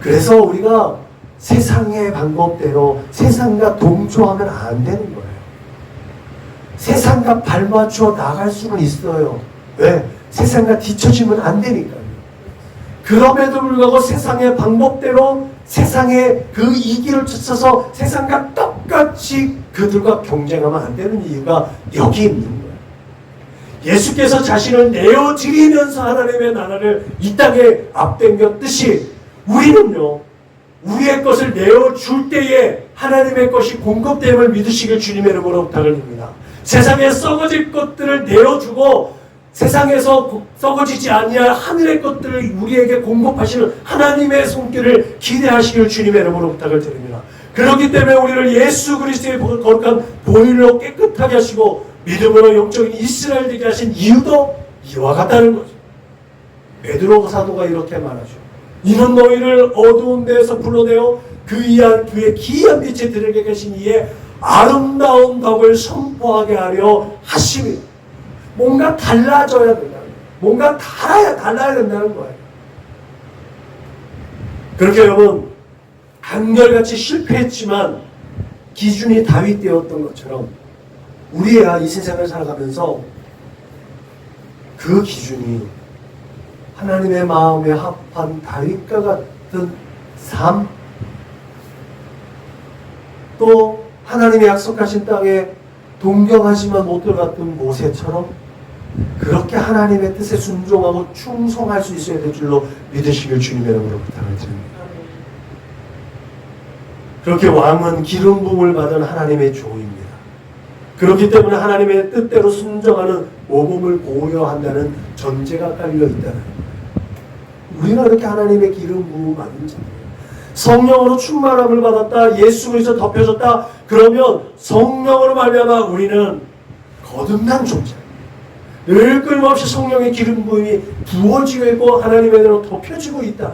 그래서 우리가 세상의 방법대로 세상과 동조하면 안 되는 거예요. 세상과 발맞춰 나갈 수는 있어요. 왜? 세상과 뒤처지면 안 되니까요. 그럼에도 불구하고 세상의 방법대로 세상의 그 이기를 쫓아서 세상과 똑같이 그들과 경쟁하면 안 되는 이유가 여기 있는 거예요. 예수께서 자신을 내어드리면서 하나님의 나라를 이 땅에 앞당겼듯이 우리는요, 우리의 것을 내어줄 때에 하나님의 것이 공급됨을 믿으시길 주님의 이름으로 부탁을 드립니다. 세상에 썩어질 것들을 내어주고 세상에서 썩어지지 아니할 하늘의 것들을 우리에게 공급하시는 하나님의 손길을 기대하시길 주님의 이름으로 부탁을 드립니다. 그렇기 때문에 우리를 예수 그리스도의 거룩한 보혈로 깨끗하게 하시고 믿음으로 영적인 이스라엘 되게 하신 이유도 이와 같다는 거죠. 베드로 사도가 이렇게 말하죠. 이는 너희를 어두운 데에서 불러내어 그의 기이한 빛에 들게 계신 이의 아름다운 덕을 선포하게 하려 하심이. 뭔가 달라져야 된다는 거예요. 뭔가 달라야 된다는 거예요. 그렇게 여러분, 한결같이 실패했지만 기준이 다윗 때였던 것처럼 우리야 이 세상을 살아가면서 그 기준이 하나님의 마음에 합한 다윗과 같은 삶, 또 하나님의 약속하신 땅에 동경하지만 못 들어갔던 모세처럼 그렇게 하나님의 뜻에 순종하고 충성할 수 있어야 될 줄로 믿으시길 주님의 이름으로 부탁을 드립니다. 그렇게 왕은 기름 부음을 받은 하나님의 종입니다. 그렇기 때문에 하나님의 뜻대로 순종하는 모범을 고려한다는 전제가 깔려 있다는 거예요. 우리가 그렇게 하나님의 기름 부음 받은 자예요. 성령으로 충만함을 받았다, 예수 그리스도 덮여졌다. 그러면 성령으로 말미암아 우리는 거듭난 존재예요. 늘 끊임없이 성령의 기름 부음이 부어지고 있고 하나님의 대로 덮여지고 있다.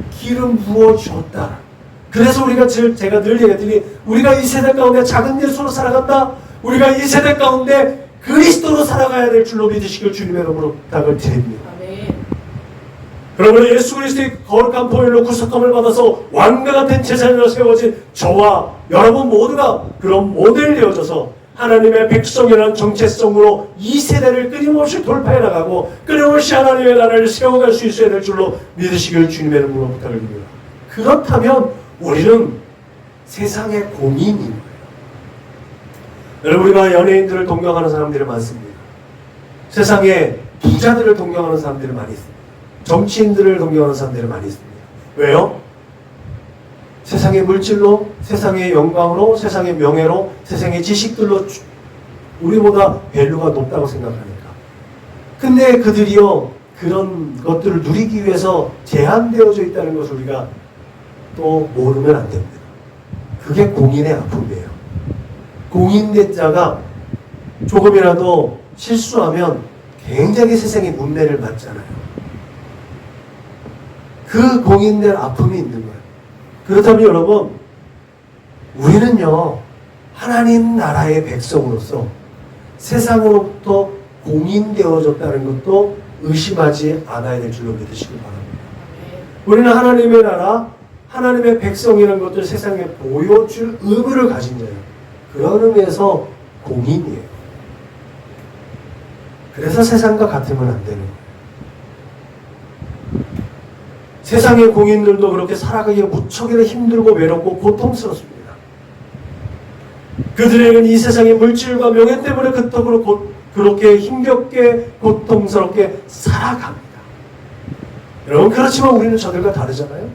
기름 부어졌다. 그래서 우리가 제가 늘 얘기했더니 우리가 이 세대 가운데 작은 예수로 살아간다. 우리가 이 세대 가운데 그리스도로 살아가야 될 줄로 믿으시길 주님의 이름으로 부탁을 드립니다. 그러므로 예수 그리스도의 거룩한 보혈로 구속함을 받아서 왕과 같은 제사장으로 세워진 저와 여러분 모두가 그런 모델이 되어져서 하나님의 백성이라는 정체성으로 이 세대를 끊임없이 돌파해 나가고 끊임없이 하나님의 나라를 세워갈 수 있어야 될 줄로 믿으시길 주님의 이름으로 부탁을 드립니다. 그렇다면 우리는 세상의 공인인 거예요. 여러분, 우리가 연예인들을 동경하는 사람들이 많습니다. 세상에 부자들을 동경하는 사람들이 많이 있습니다. 정치인들을 동경하는 사람들이 많이 있습니다. 왜요? 세상의 물질로, 세상의 영광으로, 세상의 명예로, 세상의 지식들로 우리보다 밸류가 높다고 생각하니까. 근데 그들이요, 그런 것들을 누리기 위해서 제한되어져 있다는 것을 우리가 또 모르면 안 됩니다. 그게 공인의 아픔이에요. 공인된 자가 조금이라도 실수하면 굉장히 세상의 문매를 받잖아요. 그 공인된 아픔이 있는 거예요. 그렇다면 여러분, 우리는요, 하나님 나라의 백성으로서 세상으로부터 공인되어졌다는 것도 의심하지 않아야 될 줄로 믿으시기 바랍니다. 우리는 하나님의 나라, 하나님의 백성이라는 것을 세상에 보여줄 의무를 가진 자예요. 그런 의미에서 공인이에요. 그래서 세상과 같으면 안 되는 거예요. 세상의 공인들도 그렇게 살아가기가 무척이나 힘들고 외롭고 고통스럽습니다. 그들에게는 이 세상의 물질과 명예 때문에 그렇게 힘겹게 고통스럽게 살아갑니다. 여러분, 그렇지만 우리는 저들과 다르잖아요.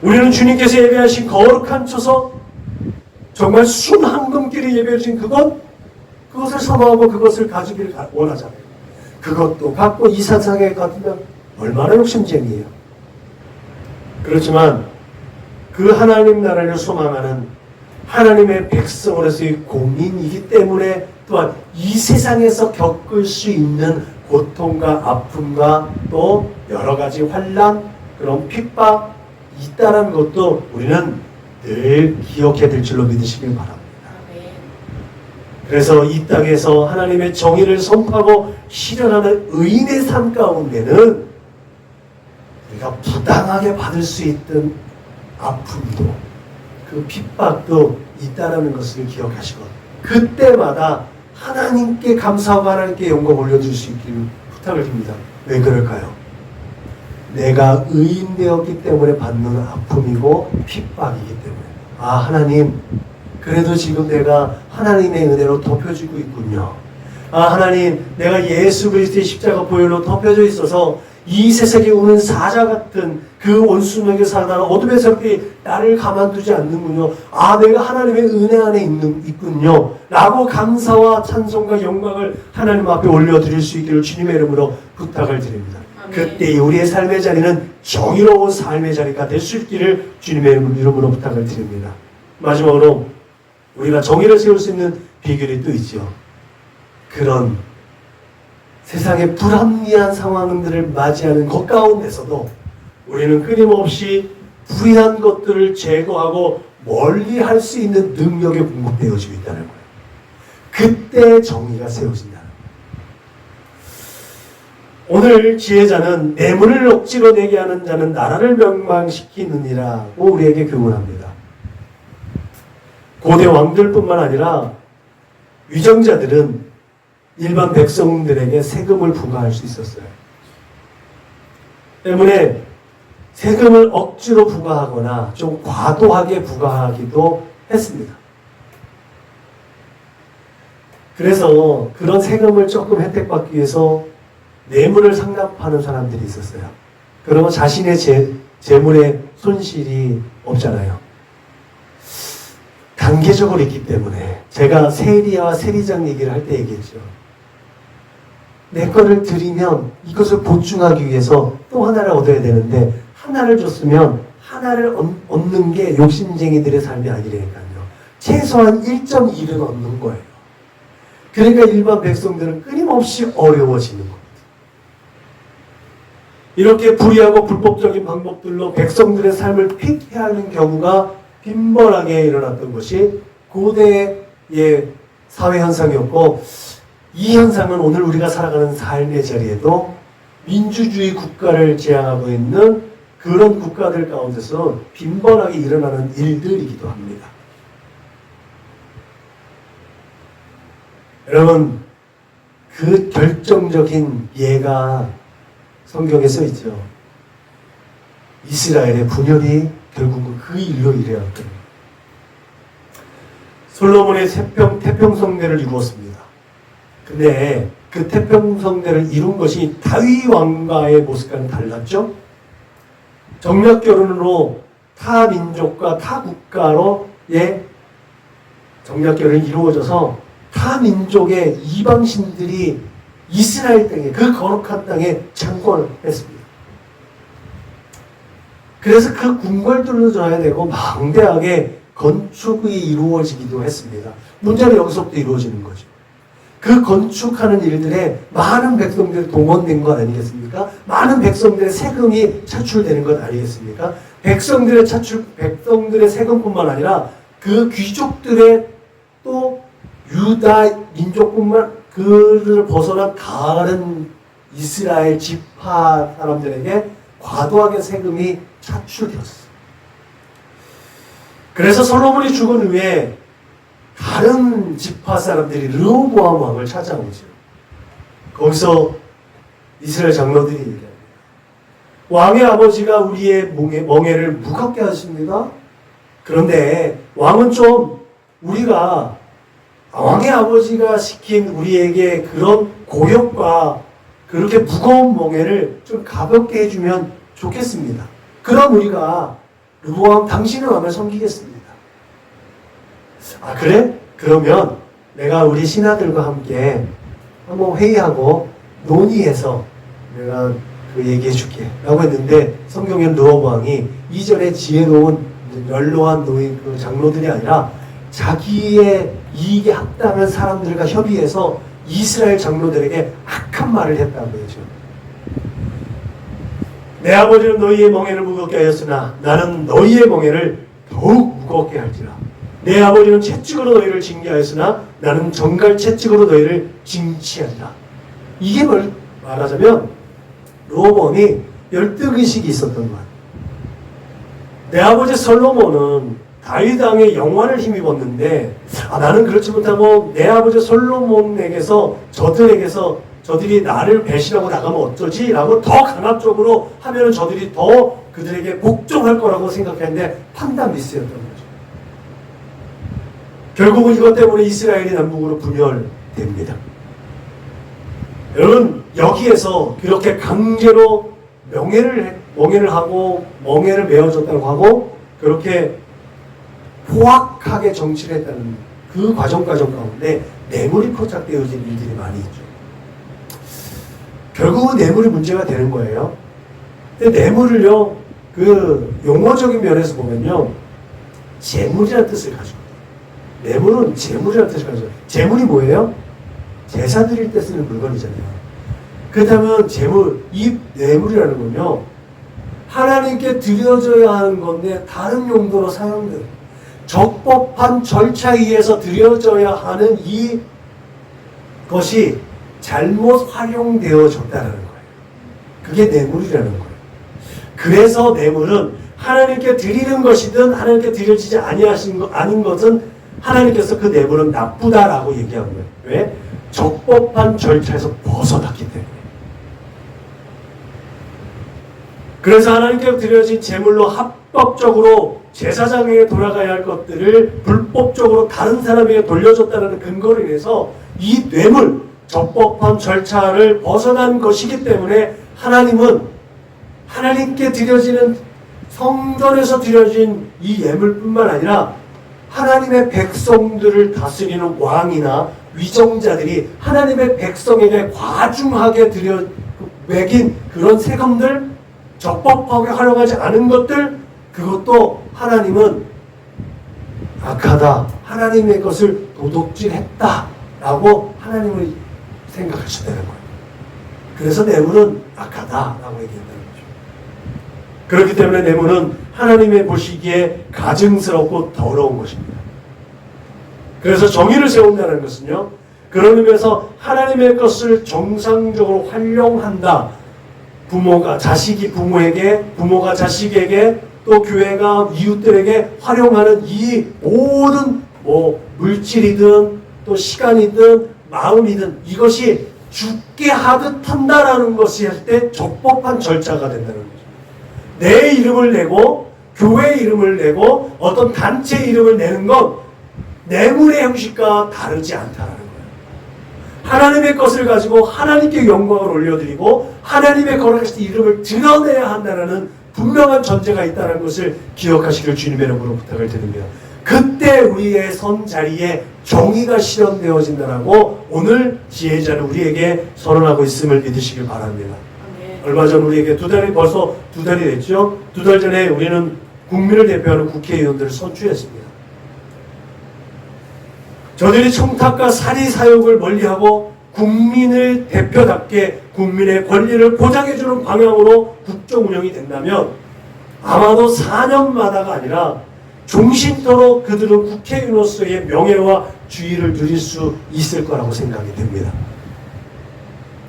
우리는 주님께서 예배하신 거룩한 초석, 정말 순황금길이 예배하신 그것을 선호하고 그것을 가지기를 원하잖아요. 그것도 갖고 이 세상에 가두면 얼마나 욕심쟁이에요. 그렇지만 그 하나님 나라를 소망하는 하나님의 백성으로서의 공인이기 때문에 또한 이 세상에서 겪을 수 있는 고통과 아픔과 또 여러 가지 환난, 그런 핍박 있다는 것도 우리는 늘 기억해야 될 줄로 믿으시길 바랍니다. 그래서 이 땅에서 하나님의 정의를 선포하고 실현하는 의인의 삶 가운데는 우리가 부당하게 받을 수 있던 아픔도 그 핍박도 있다는 것을 기억하시고 그때마다 하나님께 감사하고 하나님께 영광 올려줄 수 있기를 부탁을 드립니다. 왜 그럴까요? 내가 의인 되었기 때문에 받는 아픔이고 핍박이기 때문에 하나님 그래도 지금 내가 하나님의 은혜로 덮여지고 있군요. 하나님 내가 예수 그리스도의 십자가 보혈로 덮여져 있어서 이 세상에 오는 사자 같은 그 원수에게 살다가 어둠의 세력이 나를 가만두지 않는군요. 내가 하나님의 은혜 안에 있군요. 라고 감사와 찬송과 영광을 하나님 앞에 올려드릴 수 있기를 주님의 이름으로 부탁을 드립니다. 그때 우리의 삶의 자리는 정의로운 삶의 자리가 될 수 있기를 주님의 이름으로 부탁을 드립니다. 마지막으로 우리가 정의를 세울 수 있는 비결이 또 있죠. 그런 세상의 불합리한 상황들을 맞이하는 것 가운데서도 우리는 끊임없이 불의한 것들을 제거하고 멀리 할 수 있는 능력이 공급되어지고 있다는 거예요. 그때 정의가 세워진다는 거예요. 오늘 지혜자는 뇌물을 억지로 내게 하는 자는 나라를 멸망시키느니라고 우리에게 교훈합니다. 고대 왕들뿐만 아니라 위정자들은 일반 백성들에게 세금을 부과할 수 있었어요. 때문에 세금을 억지로 부과하거나 좀 과도하게 부과하기도 했습니다. 그래서 그런 세금을 조금 혜택받기 위해서 뇌물을 상납하는 사람들이 있었어요. 그러면 자신의 재물에 손실이 없잖아요. 단계적으로 있기 때문에 제가 세리와 세리장 얘기를 할 때 얘기했죠. 내 거를 드리면 이것을 보충하기 위해서 또 하나를 얻어야 되는데 하나를 줬으면 하나를 얻는 게 욕심쟁이들의 삶이 아니라니까요. 최소한 1.1은 얻는 거예요. 그러니까 일반 백성들은 끊임없이 어려워지는 겁니다. 이렇게 불의하고 불법적인 방법들로 백성들의 삶을 피폐하는 경우가 빈번하게 일어났던 것이 고대의 사회 현상이었고, 이 현상은 오늘 우리가 살아가는 삶의 자리에도 민주주의 국가를 지향하고 있는 그런 국가들 가운데서 빈번하게 일어나는 일들이기도 합니다. 여러분, 그 결정적인 예가 성경에 써 있죠. 이스라엘의 분열이 결국은 그 일로 이래왔거든요. 솔로몬의 태평성대를 이루었습니다. 근데 그 태평성대를 이룬 것이 다윗 왕가의 모습과는 달랐죠. 정략 결혼으로 타 민족과 타 국가로의 정략 결혼이 이루어져서 타 민족의 이방신들이 이스라엘 땅에, 그 거룩한 땅에 창궐을 했습니다. 그래서 그 궁궐들도 져야 되고 방대하게 건축이 이루어지기도 했습니다. 문제는 여기서부터 이루어지는 거죠. 그 건축하는 일들에 많은 백성들이 동원된 것 아니겠습니까? 많은 백성들의 세금이 차출되는 것 아니겠습니까? 백성들의 세금뿐만 아니라 그 귀족들의 또 유다 민족뿐만 그를 벗어난 다른 이스라엘 지파 사람들에게 과도하게 세금이 차출되었어요. 그래서 솔로몬이 죽은 후에 다른 지파 사람들이 르호보암 왕을 찾아오죠. 거기서 이스라엘 장로들이 얘기합니다. 왕의 아버지가 우리의 멍에를 무겁게 하십니다. 그런데 왕은 좀 우리가 왕의 아버지가 시킨 우리에게 그런 고역과 그렇게 무거운 멍에를 좀 가볍게 해주면 좋겠습니다. 그럼 우리가 르호보암 당신의 왕을 섬기겠습니다. 그래? 그러면 내가 우리 신하들과 함께 한번 회의하고 논의해서 내가 그 얘기해 줄게 라고 했는데, 성경에는 르호보암이 이전에 지혜로운 연로한 그 장로들이 아니라 자기의 이익에 합당한 사람들과 협의해서 이스라엘 장로들에게 악한 말을 했다고 했죠. 내 아버지는 너희의 멍에를 무겁게 하였으나 나는 너희의 멍에를 더욱 무겁게 할지라. 내 아버지는 채찍으로 너희를 징계하였으나 나는 정갈 채찍으로 너희를 징치한다. 이게 말하자면 르호보암이 열등의식이 있었던 거야. 내 아버지 솔로몬은 다윗 왕의 영화를 힘입었는데 나는 그렇지 못하고 내 아버지 솔로몬에게서 저들에게서 저들이 나를 배신하고 나가면 어쩌지? 라고 더 강압적으로 하면 저들이 더 그들에게 복종할 거라고 생각했는데 판단 미스였던 거죠. 결국은 이것 때문에 이스라엘이 남북으로 분열됩니다. 여러분, 여기에서 그렇게 강제로 멍해를 하고 멍해를 메어줬다고 하고 그렇게 포악하게 정치를 했다는 그 과정 가운데 뇌물이 포착되어진 일들이 많이 있죠. 결국은 뇌물이 문제가 되는 거예요. 근데 뇌물을요, 그 용어적인 면에서 보면요, 재물이라는 뜻을 가지고 있어요. 뇌물은 재물이라는 뜻을 가지고 있어요. 재물이 뭐예요? 제사 드릴 때 쓰는 물건이잖아요. 그렇다면 이 뇌물이라는 건요, 하나님께 드려져야 하는 건데 다른 용도로 사용돼요. 적법한 절차에 의해서 드려져야 하는 이것이 잘못 활용되어졌다는 거예요. 그게 뇌물이라는 거예요. 그래서 뇌물은 하나님께 드리는 것이든 하나님께 드려지지 아닌 것은 하나님께서 그 뇌물은 나쁘다라고 얘기한 거예요. 왜? 적법한 절차에서 벗어났기 때문에. 그래서 하나님께 드려진 제물로 합법적으로 제사장에게 돌아가야 할 것들을 불법적으로 다른 사람에게 돌려줬다는 근거로 인해서 이 뇌물, 적법한 절차를 벗어난 것이기 때문에 하나님은 하나님께 드려지는 성전에서 드려진 이 예물뿐만 아니라 하나님의 백성들을 다스리는 왕이나 위정자들이 하나님의 백성에게 과중하게 매긴 그런 세금들, 적법하게 활용하지 않은 것들, 그것도 하나님은 악하다, 하나님의 것을 도둑질했다 라고 하나님을 생각하셨다는 거예요. 그래서 뇌물은 악하다라고 얘기했다는 거죠. 그렇기 때문에 뇌물은 하나님의 보시기에 가증스럽고 더러운 것입니다. 그래서 정의를 세운다는 것은요, 그런 의미에서 하나님의 것을 정상적으로 활용한다. 부모가 자식이 부모에게, 부모가 자식에게, 또 교회가 이웃들에게 활용하는 이 모든 물질이든 또 시간이든 마음이든 이것이 죽게 하듯 한다라는 것이 할 때 적법한 절차가 된다는 거죠. 내 이름을 내고 교회 이름을 내고 어떤 단체 이름을 내는 건 뇌물의 형식과 다르지 않다라는 거예요. 하나님의 것을 가지고 하나님께 영광을 올려드리고 하나님의 거룩하신 이름을 드러내야 한다는 분명한 전제가 있다는 것을 기억하시길 주님의 이름으로 부탁을 드립니다. 그때 우리의 선 자리에 정의가 실현되어진다라고 오늘 지혜자는 우리에게 선언하고 있음을 믿으시길 바랍니다. 얼마 전 우리에게 벌써 두 달이 됐죠. 2달 전에 우리는 국민을 대표하는 국회의원들을 선출했습니다. 저들이 청탁과 사리 사욕을 멀리하고 국민을 대표답게 국민의 권리를 보장해주는 방향으로 국정 운영이 된다면 아마도 4년마다가 아니라 종신토록 그들은 국회의원으로서의 명예와 주의를 누릴 수 있을 거라고 생각이 됩니다.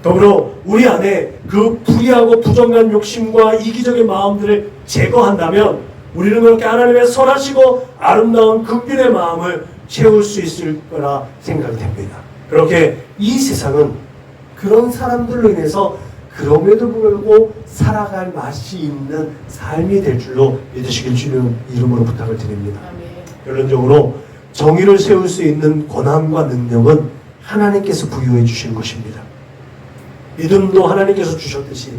더불어 우리 안에 그 불의하고 부정한 욕심과 이기적인 마음들을 제거한다면 우리는 그렇게 하나님의 선하시고 아름다운 긍휼의 마음을 채울 수 있을 거라 생각이 됩니다. 그렇게 이 세상은 그런 사람들로 인해서 그럼에도 불구하고 살아갈 맛이 있는 삶이 될 줄로 믿으시길 주님 이름으로 부탁을 드립니다. 결론적으로 정의를 세울 수 있는 권한과 능력은 하나님께서 부여해 주시는 것입니다. 믿음도 하나님께서 주셨듯이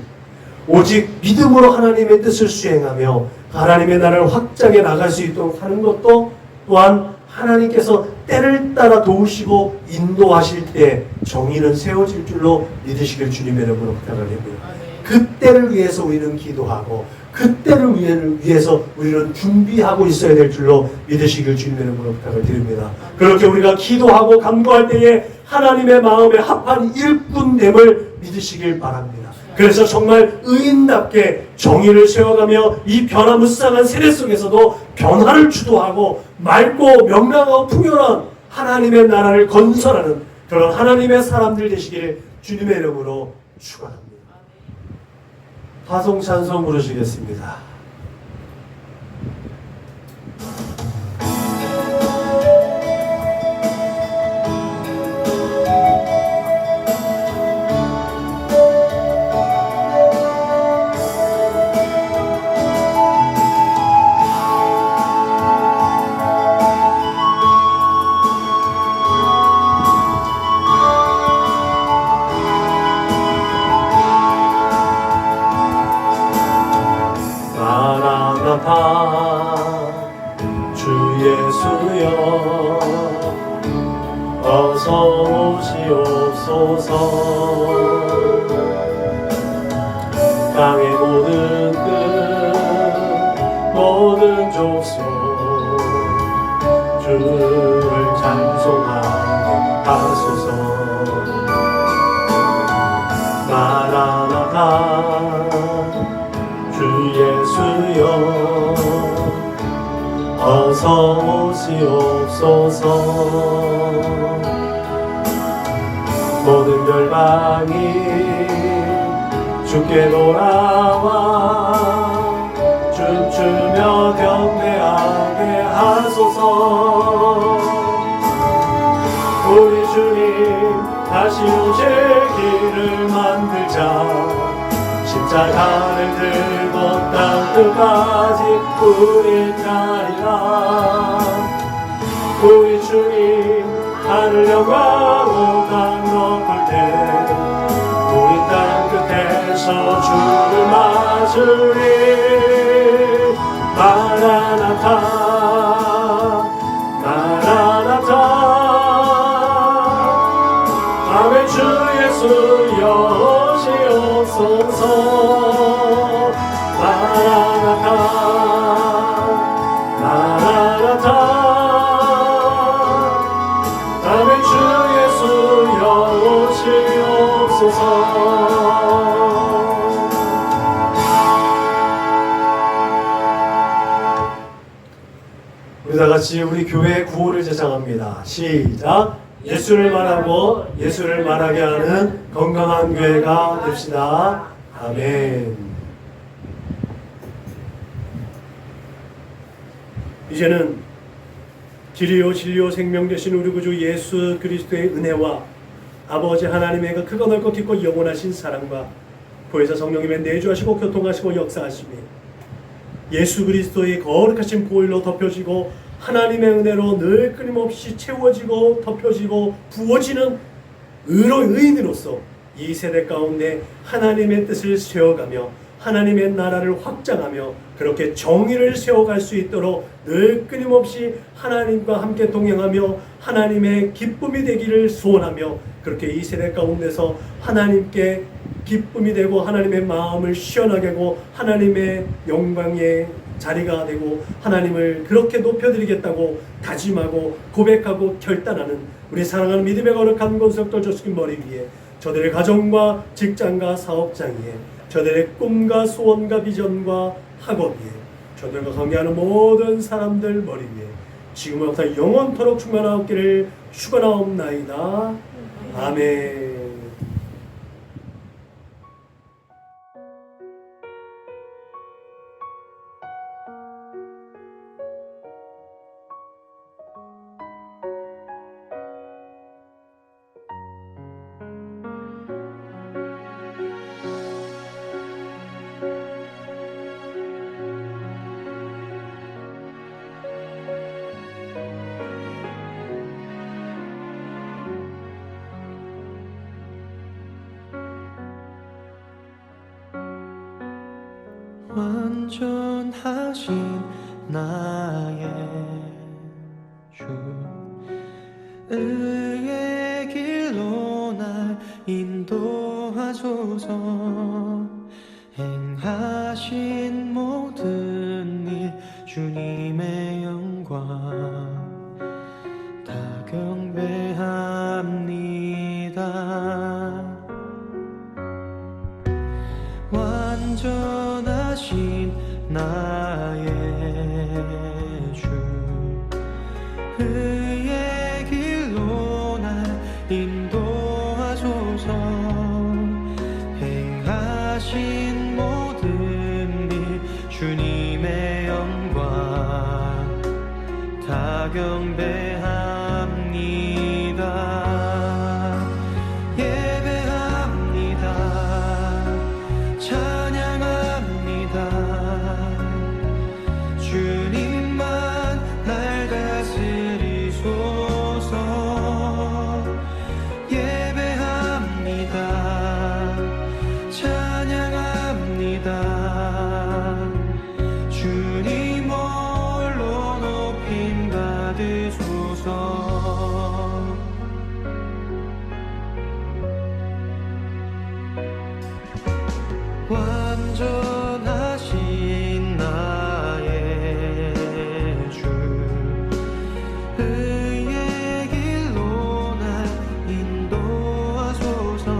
오직 믿음으로 하나님의 뜻을 수행하며 하나님의 나라를 확장해 나갈 수 있도록 하는 것도 또한 하나님께서 때를 따라 도우시고 인도하실 때 정의는 세워질 줄로 믿으시길 주님의 이름으로 부탁을 드립니다. 그 때를 위해서 우리는 기도하고 그 때를 위해서 우리는 준비하고 있어야 될 줄로 믿으시길 주님의 이름으로 부탁을 드립니다. 그렇게 우리가 기도하고 간구할 때에 하나님의 마음에 합한 일꾼됨을 믿으시길 바랍니다. 그래서 정말 의인답게 정의를 세워가며 이 변화무쌍한 세대 속에서도 변화를 주도하고 맑고 명랑하고 풍요한 하나님의 나라를 건설하는 그런 하나님의 사람들 되시기를 주님의 이름으로 축원합니다. 화성 찬송 부르시겠습니다. 마라나타 주 예수여 어서 오시옵소서. 땅의 모든 끝 모든 족속 주를 찬송하게 하소서. 마라나타 주 예수여 어서 오시옵소서. 모든 열방이 주께 돌아와 춤추며 경배하게 하소서. 우리 주님 다시 오실 길을 만들자. 십자가를 들고 땅 끝까지 우리 따리라. 우리 주님 하늘 영광으로 땅 높을 때 우리 땅 끝에서 주를 맞으리. 마라나타 마라나타 아멘. 주 예수여 오시옵소서. 마라나타 마라나타 아멘. 주 예수여 오시옵소서. 우리 다같이 우리 교회의 구호를 제창합니다. 시작. 예수를 말하고 예수를 말하게 하는 건강한 교회가 됩시다. 아멘. 이제는 길이요 진리요 생명 되신 우리 구주 예수 그리스도의 은혜와 아버지 하나님의 그 크고 넓고 깊고 영원하신 사랑과 보혜사 성령님의 내주하시고 교통하시고 역사하시며 예수 그리스도의 거룩하신 보혈로 덮여지고 하나님의 은혜로 늘 끊임없이 채워지고 덮여지고 부어지는 의인으로서 이 세대 가운데 하나님의 뜻을 세워가며 하나님의 나라를 확장하며 그렇게 정의를 세워갈 수 있도록 늘 끊임없이 하나님과 함께 동행하며 하나님의 기쁨이 되기를 소원하며 그렇게 이 세대 가운데서 하나님께 기쁨이 되고 하나님의 마음을 시원하게 하고 하나님의 영광의 자리가 되고 하나님을 그렇게 높여드리겠다고 다짐하고 고백하고 결단하는 우리 사랑하는 믿음의 거룩한 권석들 조수님 머리 위에 저들의 가정과 직장과 사업장에 저들의 꿈과 소원과 비전과 학업에 저들과 관계하는 모든 사람들 머리 위에 지금부터 영원토록 충만하옵기를 축원하옵나이다. 아멘. 완전하신 나의 주 의의 길로 날 인도하소서. 행하신 모든 일 주님의 영광 다 경배합니다. 완전하신 나의 주 의의 길로 날 인도하소서. 행하신 모든 일 주님의 영광 다 경배합니다. 주님만 날 다스리소서. 예배합니다. 찬양합니다. 주님 완전하신 나의 주 의의 길로 날 인도하소서.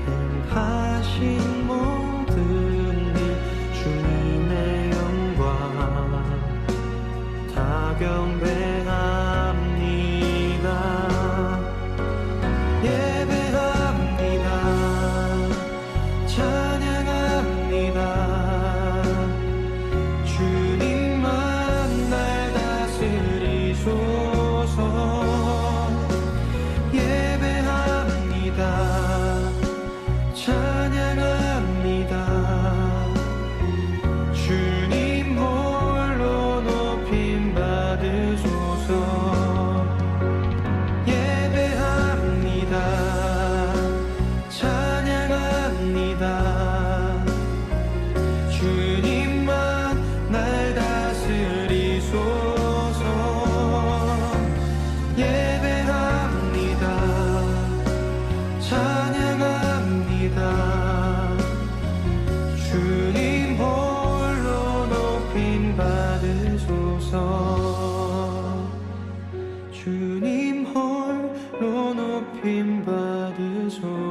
행하신 모든 일 주님의 영광 다 경배합니다. 예배합니다. 찬양합니다. 주님만 날 다스리소서. 예배합니다. 찬양합니다. 주님 홀로 높임 받으소서. 예배합니다. 찬양합니다. 주님만 날 다스리소서. 예배합니다. 찬양합니다. 주님 홀로 높임 받으소서. 주님 홀로 높임 받으소서.